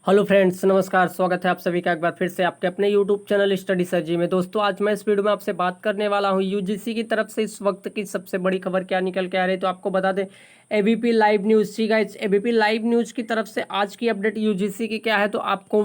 Hello friends, नमस्कार। स्वागत है आप सभी का एक बार फिर से आपके अपने यूट्यूब चैनल स्टडी सर जी में। दोस्तों, आज मैं इस वीडियो में आपसे बात करने वाला हूं यूजीसी की तरफ से इस वक्त की सबसे बड़ी खबर क्या निकल के आ रही है। तो आपको बता दें, एबीपी लाइव न्यूज़, जी गाइस, एबीपी लाइव न्यूज़ की तरफ से आज की अपडेट यूजीसी की क्या है तो आपको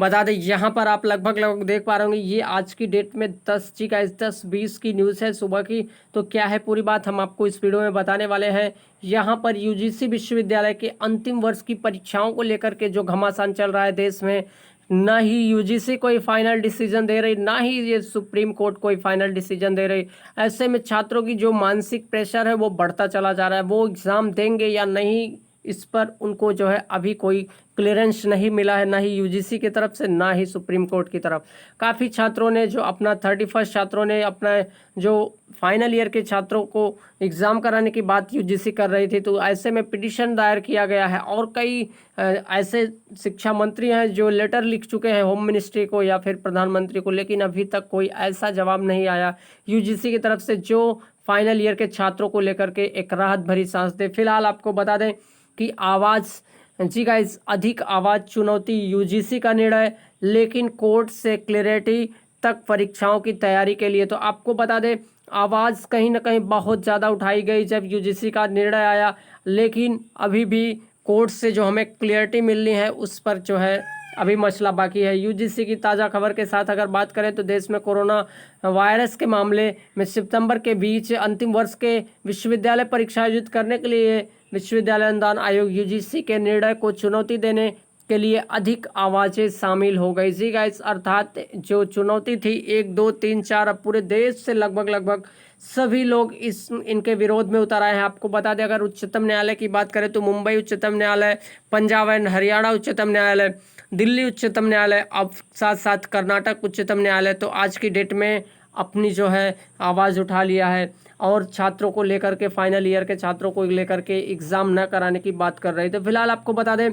बता दें। यहाँ पर आप लगभग देख पा रहे होंगे, ये आज की डेट में 10 जी गाइस 10:20 की न्यूज़ है सुबह की। तो क्या है पूरी बात हम आपको इस वीडियो में बताने वाले हैं। यहाँ पर यूजीसी विश्वविद्यालय के अंतिम वर्ष की परीक्षाओं को लेकर के जो घमासान चल रहा है देश में, ना ही यूजीसी कोई फाइनल डिसीजन दे रही, ना ही ये सुप्रीम कोर्ट कोई फाइनल डिसीजन दे रही। ऐसे में छात्रों की जो मानसिक प्रेशर है वो बढ़ता चला जा रहा है। वो एग्ज़ाम देंगे या नहीं, इस पर उनको जो है अभी कोई क्लियरेंस नहीं मिला है, ना ही यूजीसी की तरफ से ना ही सुप्रीम कोर्ट की तरफ। काफ़ी छात्रों ने जो अपना 31 छात्रों ने अपना जो फाइनल ईयर के छात्रों को एग्ज़ाम कराने की बात यूजीसी कर रही थी, तो ऐसे में पिटीशन दायर किया गया है। और कई ऐसे शिक्षा मंत्री हैं जो लेटर लिख चुके हैं होम मिनिस्ट्री को या फिर प्रधानमंत्री को, लेकिन अभी तक कोई ऐसा जवाब नहीं आया यूजीसी की तरफ से जो फाइनल ईयर के छात्रों को लेकर के एक राहत भरी सांस दे। फिलहाल आपको बता दें कि आवाज़, जी गाइस, अधिक आवाज़ चुनौती यूजीसी का निर्णय, लेकिन कोर्ट से क्लैरिटी तक परीक्षाओं की तैयारी के लिए। तो आपको बता दें, आवाज़ कहीं ना कहीं बहुत ज़्यादा उठाई गई जब यूजीसी का निर्णय आया, लेकिन अभी भी कोर्ट से जो हमें क्लियरिटी मिलनी है उस पर जो है अभी मसला बाकी है। यूजीसी की ताज़ा खबर के साथ अगर बात करें तो देश में कोरोना वायरस के मामले में सितंबर के बीच अंतिम वर्ष के विश्वविद्यालय परीक्षा आयोजित करने के लिए विश्वविद्यालय अनुदान आयोग यूजीसी के निर्णय को चुनौती देने के लिए अधिक आवाज़ें शामिल हो गई। जी गाइस, अर्थात जो चुनौती थी 1 2 3 4, अब पूरे देश से लगभग सभी लोग इनके विरोध में उतर आए हैं। आपको बता दें, अगर उच्चतम न्यायालय की बात करें तो मुंबई उच्चतम न्यायालय, पंजाब एंड हरियाणा उच्चतम न्यायालय, दिल्ली उच्चतम न्यायालय, अब साथ साथ कर्नाटक उच्चतम न्यायालय तो आज की डेट में अपनी जो है आवाज़ उठा लिया है और छात्रों को लेकर के, फाइनल ईयर के छात्रों को लेकर के एग्ज़ाम न कराने की बात कर रहे थे। फिलहाल आपको बता दें,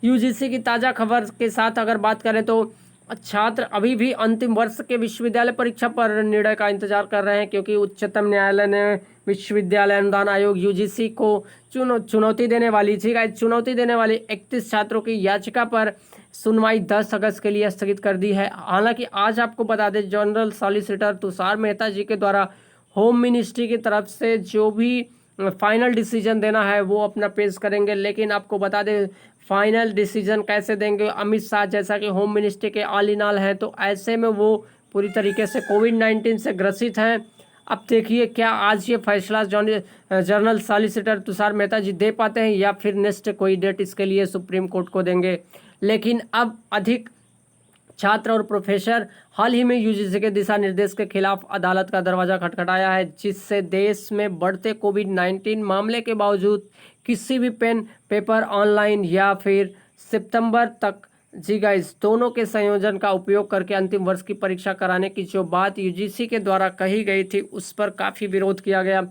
यूजीसी की ताज़ा खबर के साथ अगर बात करें तो छात्र अभी भी अंतिम वर्ष के विश्वविद्यालय परीक्षा पर निर्णय का इंतजार कर रहे हैं, क्योंकि उच्चतम न्यायालय ने विश्वविद्यालय अनुदान आयोग यूजीसी को चुनौती देने वाली 31 छात्रों की याचिका पर सुनवाई 10 अगस्त के लिए स्थगित कर दी है। हालांकि आज आपको बता दें, जनरल सॉलिसिटर तुषार मेहता जी के द्वारा होम मिनिस्ट्री की तरफ से जो भी फाइनल डिसीजन देना है वो अपना पेश करेंगे। लेकिन आपको बता दें, फाइनल डिसीजन कैसे देंगे, अमित शाह जैसा कि होम मिनिस्ट्री के ऑल इन ऑल हैं, तो ऐसे में वो पूरी तरीके से कोविड-19 से ग्रसित हैं। अब देखिए क्या आज ये फैसला जनरल सॉलिसिटर तुषार मेहता जी दे पाते हैं या फिर नेक्स्ट कोई डेट इसके लिए सुप्रीम कोर्ट को देंगे। लेकिन अब अधिक छात्र और प्रोफेसर हाल ही में यूजीसी के दिशा निर्देश के खिलाफ अदालत का दरवाजा खटखटाया है, जिससे देश में बढ़ते कोविड-19 मामले के बावजूद किसी भी पेन पेपर, ऑनलाइन या फिर सितंबर तक, जी गाइस, दोनों के संयोजन का उपयोग करके अंतिम वर्ष की परीक्षा कराने की जो बात यूजीसी के द्वारा कही गई थी उस पर काफ़ी विरोध किया गया।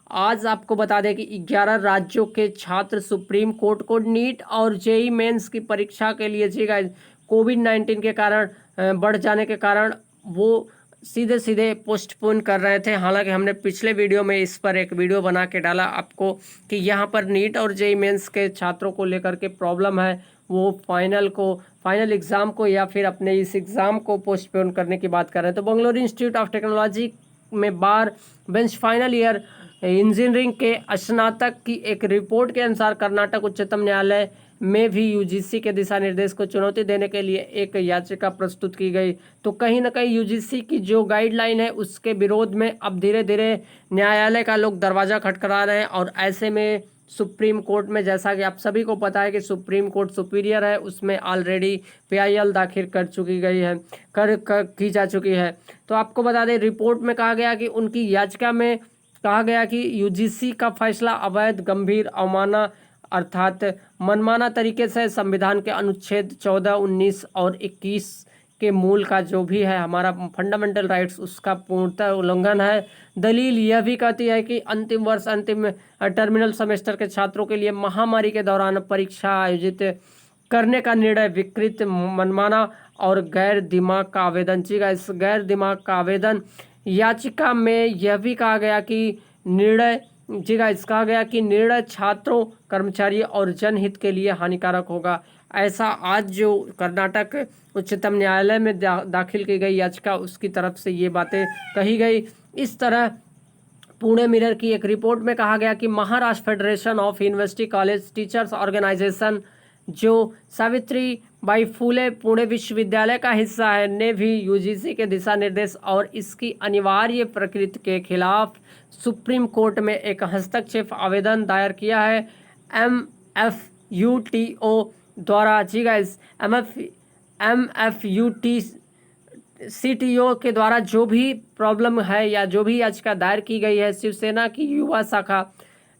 आज आपको बता दें कि 11 राज्यों के छात्र सुप्रीम कोर्ट को नीट और जेई मेंस की परीक्षा के लिए, जी गाइस, कोविड-19 के कारण बढ़ जाने के कारण वो सीधे सीधे पोस्टपोन कर रहे थे। हालांकि हमने पिछले वीडियो में इस पर एक वीडियो बना के डाला आपको कि यहाँ पर नीट और जेई मेंस के छात्रों को लेकर के प्रॉब्लम है, वो फाइनल एग्ज़ाम को या फिर अपने इस एग्ज़ाम को पोस्टपोन करने की बात कर रहे हैं। तो बेंगलुरु इंस्टीट्यूट ऑफ टेक्नोलॉजी में बार बेंच फाइनल ईयर इंजीनियरिंग के स्नातक की एक रिपोर्ट के अनुसार कर्नाटक उच्चतम न्यायालय में भी यूजीसी के दिशा निर्देश को चुनौती देने के लिए एक याचिका प्रस्तुत की गई। तो कहीं ना कहीं यूजीसी की जो गाइडलाइन है उसके विरोध में अब धीरे धीरे न्यायालय का लोग दरवाज़ा खटखटा रहे हैं। और ऐसे में सुप्रीम कोर्ट में, जैसा कि आप सभी को पता है कि सुप्रीम कोर्ट सुपीरियर है, उसमें ऑलरेडी पीआईएल दाखिल कर चुकी गई है, की जा चुकी है। तो आपको बता दें, रिपोर्ट में कहा गया कि उनकी याचिका में कहा गया कि यूजीसी का फैसला अवैध, गंभीर, अवमानना अर्थात मनमाना तरीके से संविधान के अनुच्छेद 14, 19 और 21 के मूल का जो भी है हमारा फंडामेंटल राइट्स, उसका पूर्णतः उल्लंघन है। दलील यह भी कहती है कि अंतिम वर्ष, अंतिम टर्मिनल सेमेस्टर के छात्रों के लिए महामारी के दौरान परीक्षा आयोजित करने का निर्णय विकृत, मनमाना और गैर दिमाग का आवेदन। इस गैर दिमाग का आवेदन याचिका में यह भी कहा गया कि निर्णय छात्रों, कर्मचारी और जनहित के लिए हानिकारक होगा। ऐसा आज जो कर्नाटक उच्चतम न्यायालय में दाखिल की गई याचिका उसकी तरफ से ये बातें कही गई। इस तरह पुणे मिरर की एक रिपोर्ट में कहा गया कि Maharashtra federation of university college teachers organisation, जो सावित्री बाई फुले पुणे विश्वविद्यालय का हिस्सा है, ने भी यूजीसी के दिशा निर्देश और इसकी अनिवार्य प्रकृति के खिलाफ सुप्रीम कोर्ट में एक हस्तक्षेप आवेदन दायर किया है। MFUTO द्वारा, जी गाइस, MFUTCTO के द्वारा जो भी प्रॉब्लम है या जो भी याचिका दायर की गई है, शिवसेना की युवा शाखा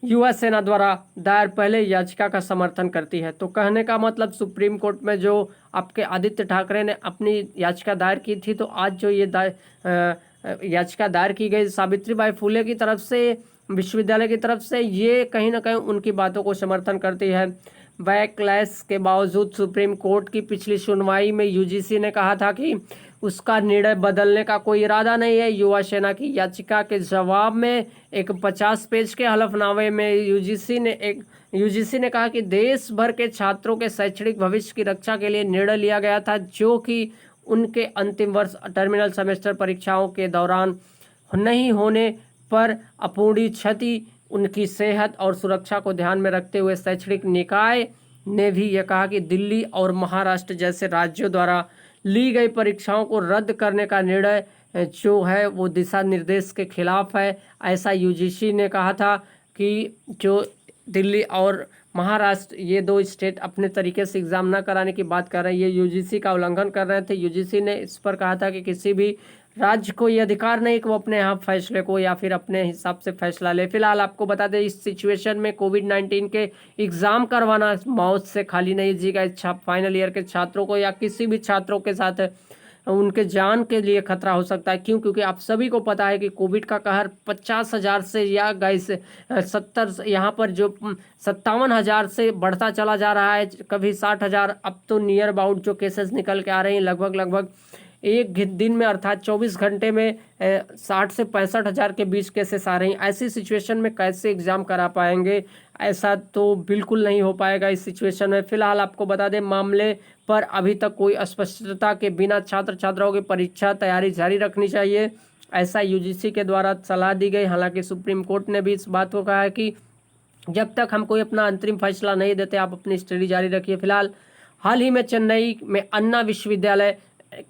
युवा सेना द्वारा दायर पहले याचिका का समर्थन करती है। तो कहने का मतलब सुप्रीम कोर्ट में जो आपके आदित्य ठाकरे ने अपनी याचिका दायर की थी, तो आज जो ये याचिका दायर की गई सावित्रीबाई फुले की तरफ से, विश्वविद्यालय की तरफ से, ये कहीं ना कहीं उनकी बातों को समर्थन करती है। बैकलैश के बावजूद सुप्रीम कोर्ट की पिछली सुनवाई में यूजीसी ने कहा था कि उसका निर्णय बदलने का कोई इरादा नहीं है। युवा सेना की याचिका के जवाब में एक 50 पेज के हलफनामे में यूजीसी ने कहा कि देश भर के छात्रों के शैक्षणिक भविष्य की रक्षा के लिए निर्णय लिया गया था, जो कि उनके अंतिम वर्ष टर्मिनल सेमेस्टर परीक्षाओं के दौरान नहीं होने पर अपूर्णीय क्षति, उनकी सेहत और सुरक्षा को ध्यान में रखते हुए शैक्षणिक निकाय ने भी यह कहा कि दिल्ली और महाराष्ट्र जैसे राज्यों द्वारा ली गई परीक्षाओं को रद्द करने का निर्णय जो है वो दिशा निर्देश के खिलाफ है। ऐसा यूजीसी ने कहा था कि जो दिल्ली और महाराष्ट्र, ये दो स्टेट अपने तरीके से एग्ज़ाम ना कराने की बात कर रहे हैं, ये यूजीसी का उल्लंघन कर रहे थे। यूजीसी ने इस पर कहा था कि किसी भी राज्य को ये अधिकार नहीं कि वो अपने यहाँ फैसले को या फिर अपने हिसाब से फैसला ले। फिलहाल आपको बता दें, इस सिचुएशन में कोविड-19 के एग्ज़ाम करवाना मौत से खाली नहीं जीगा। फाइनल ईयर के छात्रों को या किसी भी छात्रों के साथ उनके जान के लिए खतरा हो सकता है। क्यों? क्योंकि आप सभी को पता है कि कोविड का कहर 50,000 से या गाइस 70, यहाँ पर जो 57,000 से बढ़ता चला जा रहा है, कभी 60,000, अब तो नियर अबाउट जो केसेस निकल के आ रहे हैं लगभग एक दिन में, अर्थात 24 घंटे में 60 से 65,000 के बीच केसेस आ रही हैं। ऐसी सिचुएशन में कैसे एग्ज़ाम करा पाएंगे? ऐसा तो बिल्कुल नहीं हो पाएगा इस सिचुएशन में। फिलहाल आपको बता दें, मामले पर अभी तक कोई स्पष्टता के बिना छात्र छात्राओं की परीक्षा तैयारी जारी रखनी चाहिए, ऐसा यूजीसी के द्वारा सलाह दी गई। हालांकि सुप्रीम कोर्ट ने भी इस बात को कहा है कि जब तक हम कोई अपना अंतरिम फैसला नहीं देते, आप अपनी स्टडी जारी रखिए। फिलहाल हाल ही में चेन्नई में अन्ना विश्वविद्यालय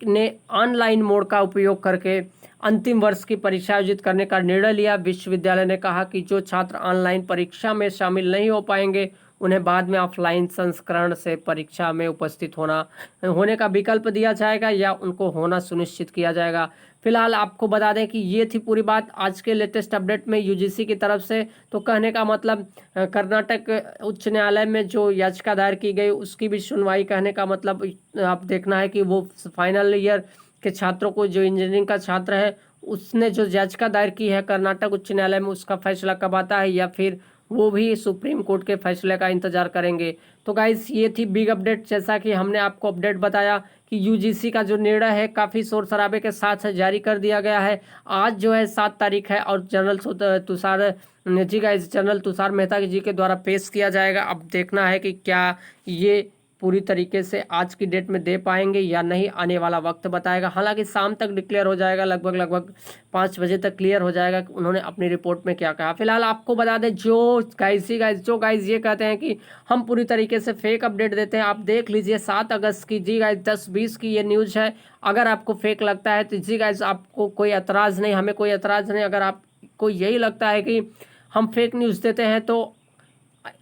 ने ऑनलाइन मोड का उपयोग करके अंतिम वर्ष की परीक्षा आयोजित करने का निर्णय लिया। विश्वविद्यालय ने कहा कि जो छात्र ऑनलाइन परीक्षा में शामिल नहीं हो पाएंगे, उन्हें बाद में ऑफलाइन संस्करण से परीक्षा में उपस्थित होने का विकल्प दिया जाएगा या उनको होना सुनिश्चित किया जाएगा। फिलहाल आपको बता दें कि ये थी पूरी बात आज के लेटेस्ट अपडेट में यूजीसी की तरफ से। तो कहने का मतलब, कर्नाटक उच्च न्यायालय में जो याचिका दायर की गई उसकी भी सुनवाई, कहने का मतलब आप देखना है कि वो फाइनल ईयर के छात्रों को, जो इंजीनियरिंग का छात्र है, उसने जो याचिका दायर की है कर्नाटक उच्च न्यायालय में, उसका फैसला कब आता है या फिर वो भी सुप्रीम कोर्ट के फैसले का इंतजार करेंगे। तो गाइस, ये थी बिग अपडेट। जैसा कि हमने आपको अपडेट बताया कि यूजीसी का जो निर्णय है काफ़ी शोर शराबे के साथ जारी कर दिया गया है। आज जो है 7 तारीख है और जनरल तुषार मेहता जी के द्वारा पेश किया जाएगा। अब देखना है कि क्या ये पूरी तरीके से आज की डेट में दे पाएंगे या नहीं, आने वाला वक्त बताएगा। हालांकि शाम तक डिक्लेयर हो जाएगा, लगभग 5 बजे तक क्लियर हो जाएगा कि उन्होंने अपनी रिपोर्ट में क्या कहा। फिलहाल आपको बता दें, जो गाइज ये कहते हैं कि हम पूरी तरीके से फेक अपडेट देते हैं, आप देख लीजिए 7 अगस्त की, जी गाइज 10:20 की ये न्यूज़ है। अगर आपको फेक लगता है तो जी गाइज आपको कोई एतराज़ नहीं, हमें कोई एतराज़ नहीं। अगर आपको यही लगता है कि हम फेक न्यूज़ देते हैं तो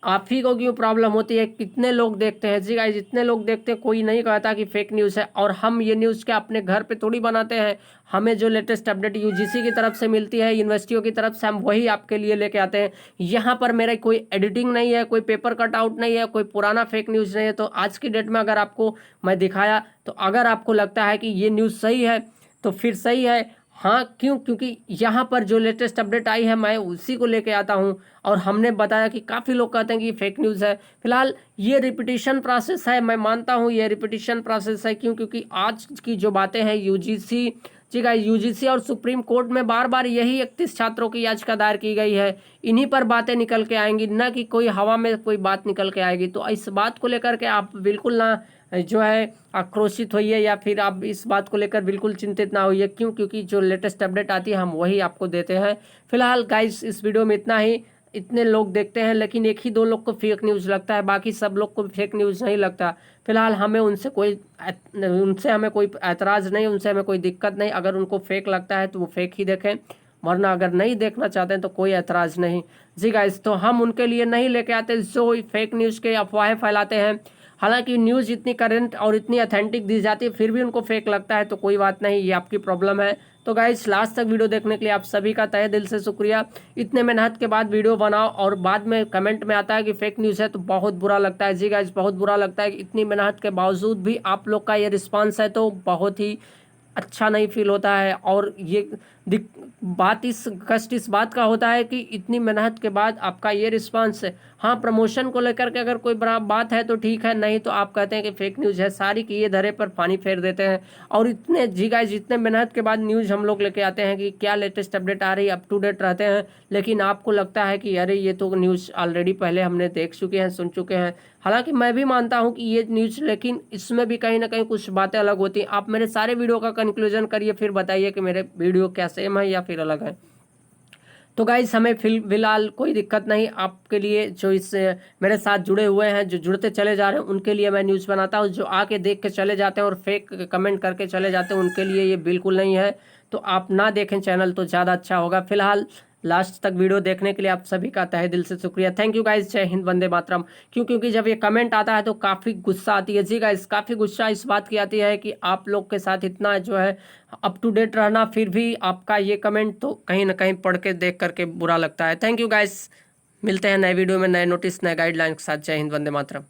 आप ही को क्यों प्रॉब्लम होती है? कितने लोग देखते हैं? जी गाइस, जितने लोग देखते हैं, कोई नहीं कहता कि फेक न्यूज़ है। और हम ये न्यूज़ क्या अपने घर पे थोड़ी बनाते हैं, हमें जो लेटेस्ट अपडेट यूजीसी की तरफ से मिलती है, यूनिवर्सिटियों की तरफ से, हम वही आपके लिए लेके आते हैं। यहाँ पर मेरा कोई एडिटिंग नहीं है, कोई पेपर कट आउट नहीं है, कोई पुराना फेक न्यूज़ नहीं है। तो आज की डेट में अगर आपको मैं दिखाया, तो अगर आपको लगता है कि ये न्यूज़ सही है तो फिर सही है। हाँ, क्यों? क्योंकि यहाँ पर जो लेटेस्ट अपडेट आई है मैं उसी को लेके आता हूँ। और हमने बताया कि काफ़ी लोग कहते हैं कि फेक न्यूज़ है। फिलहाल ये रिपीटिशन प्रोसेस है, मैं मानता हूँ ये रिपीटिशन प्रोसेस है। क्यों? क्योंकि आज की जो बातें हैं यूजीसी जी गाइस, यूजीसी और सुप्रीम कोर्ट में बार बार यही 31 छात्रों की याचिका दायर की गई है। इन्हीं पर बातें निकल के आएंगी, ना कि कोई हवा में कोई बात निकल के आएगी। तो इस बात को लेकर के आप बिल्कुल ना जो है आक्रोशित होइए, या फिर आप इस बात को लेकर बिल्कुल चिंतित ना होइए। क्यों? क्योंकि जो लेटेस्ट अपडेट आती है हम वही आपको देते हैं। फिलहाल गाइस इस वीडियो में इतना ही। इतने लोग देखते हैं लेकिन एक ही दो लोग को फेक न्यूज़ लगता है, बाकी सब लोग को फेक न्यूज़ नहीं लगता। फिलहाल उनसे हमें कोई ऐतराज़ नहीं, उनसे हमें कोई दिक्कत नहीं। अगर उनको फेक लगता है तो वो फेक ही देखें, वरना अगर नहीं देखना चाहते हैं तो कोई ऐतराज़ नहीं। जी गाइस, तो हम उनके लिए नहीं लेके आते जो फेक न्यूज़ के अफवाहें फैलाते हैं। हालांकि न्यूज़ इतनी करंट और इतनी ऑथेंटिक दी जाती है, फिर भी उनको फेक लगता है तो कोई बात नहीं, ये आपकी प्रॉब्लम है। तो गाइस, लास्ट तक वीडियो देखने के लिए आप सभी का तहे दिल से शुक्रिया। इतने मेहनत के बाद वीडियो बनाओ और बाद में कमेंट में आता है कि फेक न्यूज़ है, तो बहुत बुरा लगता है। जी गाइस, बहुत बुरा लगता है कि इतनी मेहनत के बावजूद भी आप लोग का ये रिस्पांस है, तो बहुत ही अच्छा नहीं फील होता है। और ये कष्ट इस बात का होता है कि इतनी मेहनत के बाद आपका ये रिस्पांस है। हाँ, प्रमोशन को लेकर के अगर कोई बड़ा बात है तो ठीक है, नहीं तो आप कहते हैं कि फेक न्यूज़ है। सारी की ये धरे पर पानी फेर देते हैं। और इतने जी गाइस, जितने मेहनत के बाद न्यूज़ हम लोग लेके आते हैं कि क्या लेटेस्ट अपडेट आ रही है, अप टू डेट रहते हैं, लेकिन आपको लगता है कि अरे ये तो न्यूज़ ऑलरेडी पहले हमने देख चुके हैं, सुन चुके हैं। हालांकि मैं भी मानता हूं कि ये न्यूज़, लेकिन इसमें भी कहीं ना कहीं कुछ बातें अलग होती हैं। आप मेरे सारे वीडियो का कंक्लूजन करिए, फिर बताइए कि मेरे वीडियो क्या सेम है या फिर अलग है। तो गाइस, हमें फिलहाल कोई दिक्कत नहीं। आपके लिए जो इस मेरे साथ जुड़े हुए हैं, जो जुड़ते चले जा रहे हैं, उनके लिए मैं न्यूज़ बनाता हूं। जो आके देख के चले जाते हैं और फेक कमेंट करके चले जाते हैं, उनके लिए ये बिल्कुल नहीं है। तो आप ना देखें चैनल तो ज़्यादा अच्छा होगा। फिलहाल लास्ट तक वीडियो देखने के लिए आप सभी का तहे दिल से शुक्रिया। Thank you guys. जय हिंद, वंदे मातरम। क्योंकि जब ये कमेंट आता है तो काफ़ी गुस्सा आती है। जी गाइस, काफ़ी गुस्सा इस बात की आती है कि आप लोग के साथ इतना जो है अप टू डेट रहना, फिर भी आपका ये कमेंट तो कहीं ना कहीं पढ़ के देख करके बुरा लगता है। Thank you guys. मिलते हैं नए वीडियो में, नए नोटिस, नए गाइडलाइन के साथ। जय हिंद, वंदे मातरम।